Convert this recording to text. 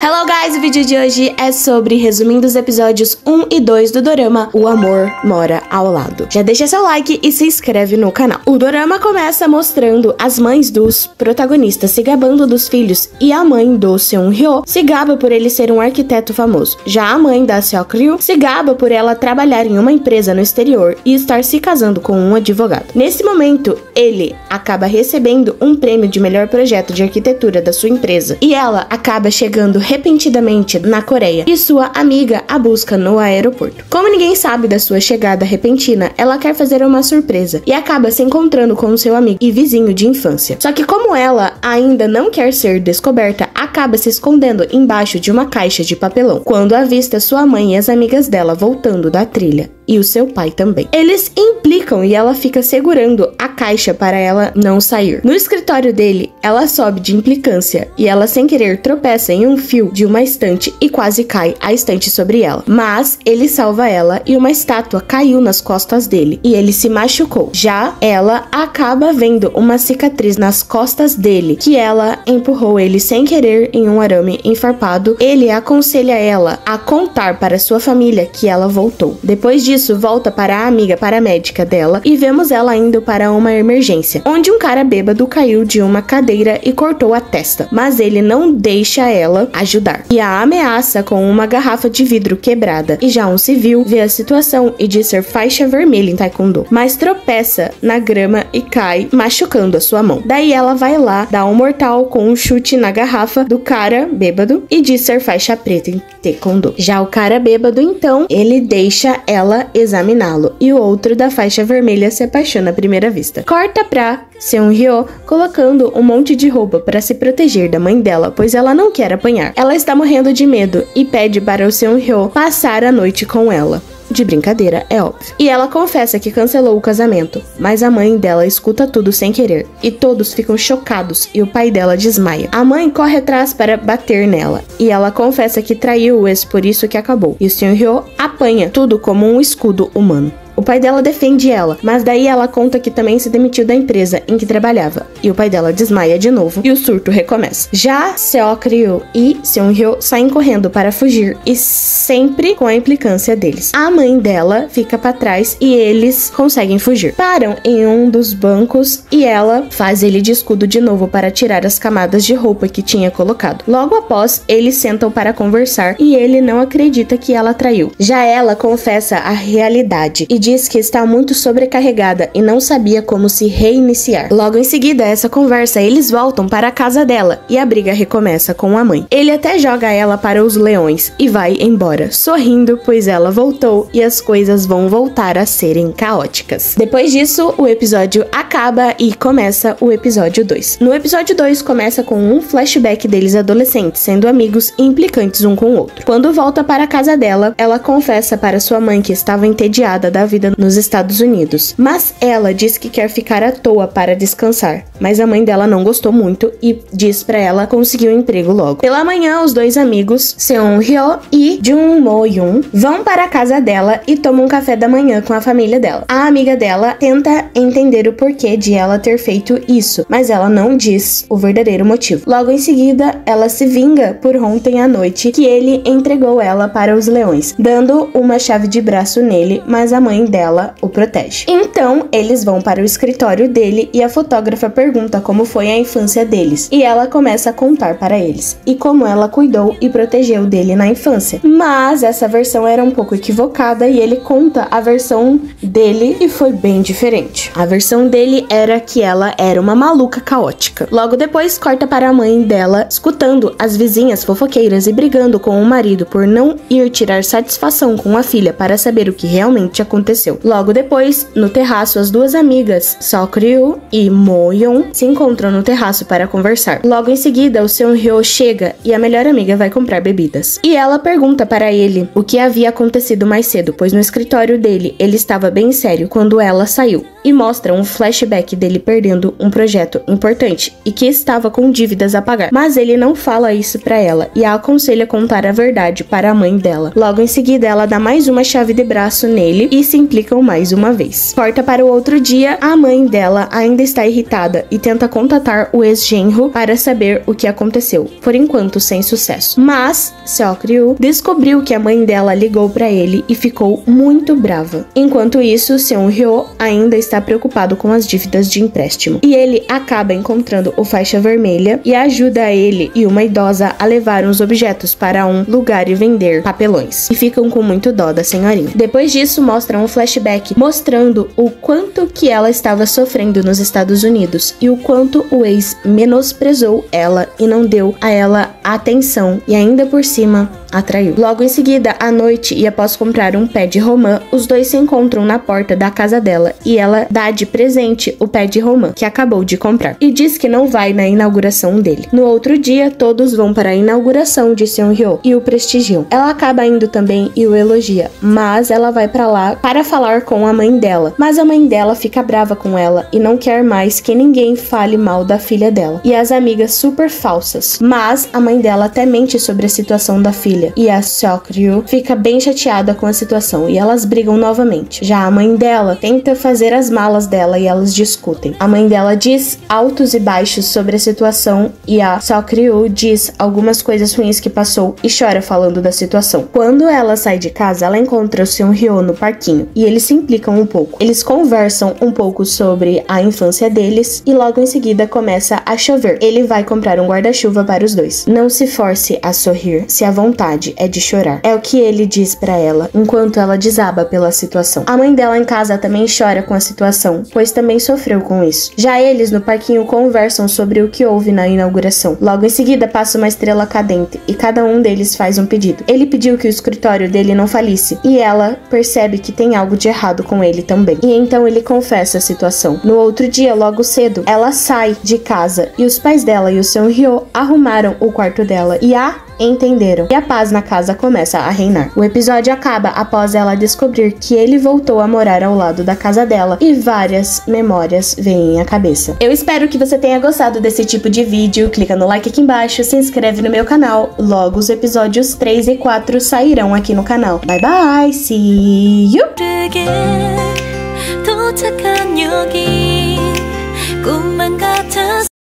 Hello guys, o vídeo de hoje é sobre resumindo os episódios 1 e 2 do dorama O Amor Mora ao Lado. Já deixa seu like e se inscreve no canal. O dorama começa mostrando as mães dos protagonistas se gabando dos filhos e a mãe do Seung-hyo se gaba por ele ser um arquiteto famoso. Já a mãe da Seok-ryu se gaba por ela trabalhar em uma empresa no exterior e estar se casando com um advogado. Nesse momento, ele acaba recebendo um prêmio de melhor projeto de arquitetura da sua empresa e ela acaba chegando repentinamente na Coreia e sua amiga a busca no aeroporto. Como ninguém sabe da sua chegada repentina, ela quer fazer uma surpresa e acaba se encontrando com seu amigo e vizinho de infância. Só que como ela ainda não quer ser descoberta, acaba se escondendo embaixo de uma caixa de papelão, quando avista sua mãe e as amigas dela voltando da trilha. E o seu pai também. Eles implicam e ela fica segurando a caixa para ela não sair. No escritório dele, ela sobe de implicância e ela sem querer tropeça em um fio de uma estante e quase cai a estante sobre ela. Mas ele salva ela e uma estátua caiu nas costas dele e ele se machucou. Já ela acaba vendo uma cicatriz nas costas dele que ela empurrou ele sem querer em um arame enfarpado. Ele aconselha ela a contar para sua família que ela voltou. Depois disso, volta para a amiga paramédica dela e vemos ela indo para uma emergência, onde um cara bêbado caiu de uma cadeira e cortou a testa, mas ele não deixa ela ajudar e a ameaça com uma garrafa de vidro quebrada. E já um civil vê a situação e diz ser faixa vermelha em taekwondo, mas tropeça na grama e cai, machucando a sua mão. Daí ela vai lá, dá um mortal com um chute na garrafa do cara bêbado e diz ser faixa preta em taekwondo. Já o cara bêbado, então, ele deixa ela examiná-lo e o outro da faixa vermelha se apaixona à primeira vista. Corta pra Seung-hyo colocando um monte de roupa para se proteger da mãe dela, pois ela não quer apanhar. Ela está morrendo de medo e pede para o Seung-hyo passar a noite com ela. De brincadeira, é óbvio. E ela confessa que cancelou o casamento, mas a mãe dela escuta tudo sem querer, e todos ficam chocados e o pai dela desmaia. A mãe corre atrás para bater nela, e ela confessa que traiu o ex, por isso que acabou. E o Seung-hyo apanha tudo como um escudo humano. O pai dela defende ela, mas daí ela conta que também se demitiu da empresa em que trabalhava. E o pai dela desmaia de novo e o surto recomeça. Já Seok-ryu e Seung-hyo saem correndo para fugir e sempre com a implicância deles. A mãe dela fica para trás e eles conseguem fugir. Param em um dos bancos e ela faz ele de escudo de novo para tirar as camadas de roupa que tinha colocado. Logo após, eles sentam para conversar e ele não acredita que ela traiu. Já ela confessa a realidade e diz que está muito sobrecarregada e não sabia como se reiniciar. Logo em seguida essa conversa, eles voltam para a casa dela e a briga recomeça com a mãe. Ele até joga ela para os leões e vai embora, sorrindo, pois ela voltou e as coisas vão voltar a serem caóticas. Depois disso, o episódio acaba e começa o episódio 2. No episódio 2 começa com um flashback deles adolescentes, sendo amigos e implicantes um com o outro. Quando volta para a casa dela, ela confessa para sua mãe que estava entediada da vida nos Estados Unidos, mas ela diz que quer ficar à toa para descansar, mas a mãe dela não gostou muito e diz pra ela conseguir um emprego logo. Pela manhã, os dois amigos, Seung-hyo e Jung Mo-yoon, vão para a casa dela e tomam um café da manhã com a família dela. A amiga dela tenta entender o porquê de ela ter feito isso, mas ela não diz o verdadeiro motivo. Logo em seguida, ela se vinga por ontem à noite que ele entregou ela para os leões, dando uma chave de braço nele, mas a mãe dela o protege. Então, eles vão para o escritório dele e a fotógrafa pergunta como foi a infância deles. E ela começa a contar para eles e como ela cuidou e protegeu dele na infância. Mas essa versão era um pouco equivocada e ele conta a versão dele e foi bem diferente. A versão dele era que ela era uma maluca caótica. Logo depois, corta para a mãe dela escutando as vizinhas fofoqueiras e brigando com o marido por não ir tirar satisfação com a filha para saber o que realmente aconteceu. Logo depois, no terraço, as duas amigas, Seok-ryu e Mo-yoon, se encontram no terraço para conversar. Logo em seguida, o Seung-hyo chega e a melhor amiga vai comprar bebidas. E ela pergunta para ele o que havia acontecido mais cedo, pois no escritório dele, ele estava bem sério quando ela saiu. e mostra um flashback dele perdendo um projeto importante e que estava com dívidas a pagar. Mas ele não fala isso pra ela e a aconselha a contar a verdade para a mãe dela. Logo em seguida, ela dá mais uma chave de braço nele e se implicam mais uma vez. Corta para o outro dia, a mãe dela ainda está irritada e tenta contatar o ex-genro para saber o que aconteceu, por enquanto sem sucesso. Mas Seok-ryu descobriu que a mãe dela ligou para ele e ficou muito brava. Enquanto isso, Seon-ryo ainda está preocupado com as dívidas de empréstimo e ele acaba encontrando o Faixa Vermelha e ajuda ele e uma idosa a levar uns objetos para um lugar e vender papelões, e ficam com muito dó da senhorinha. Depois disso, mostram um flashback mostrando o quanto que ela estava sofrendo nos Estados Unidos e o quanto o ex menosprezou ela e não deu a ela atenção e ainda por cima atraiu. Logo em seguida, à noite e após comprar um pé de romã, os dois se encontram na porta da casa dela e ela dá de presente o pé de romã que acabou de comprar e diz que não vai na inauguração dele. No outro dia, todos vão para a inauguração de Seon-ryo e o prestigiam. Ela acaba indo também e o elogia, mas ela vai para lá para falar com a mãe dela. Mas a mãe dela fica brava com ela e não quer mais que ninguém fale mal da filha dela. E as amigas super falsas. Mas a mãe dela até mente sobre a situação da filha. E a Seok-ryu fica bem chateada com a situação e elas brigam novamente. Já a mãe dela tenta fazer as malas dela e elas discutem. A mãe dela diz altos e baixos sobre a situação e a Seok-ryu diz algumas coisas ruins que passou e chora falando da situação. Quando ela sai de casa, ela encontra o Seon-ryo no parquinho e eles se implicam um pouco. Eles conversam um pouco sobre a infância deles e logo em seguida começa a chover. Ele vai comprar um guarda-chuva para os dois. Não se force a sorrir, se a vontade é de chorar. É o que ele diz pra ela, enquanto ela desaba pela situação. A mãe dela em casa também chora com a situação, pois também sofreu com isso. Já eles no parquinho conversam sobre o que houve na inauguração. Logo em seguida passa uma estrela cadente e cada um deles faz um pedido. Ele pediu que o escritório dele não falisse e ela percebe que tem algo de errado com ele também. E então ele confessa a situação. No outro dia, logo cedo, ela sai de casa e os pais dela e o Seon-ryo arrumaram o quarto dela e entenderam. E a paz na casa começa a reinar. O episódio acaba após ela descobrir que ele voltou a morar ao lado da casa dela e várias memórias vêm à cabeça. Eu espero que você tenha gostado desse tipo de vídeo. Clica no like aqui embaixo, se inscreve no meu canal. Logo os episódios 3 e 4 sairão aqui no canal. Bye bye, see you!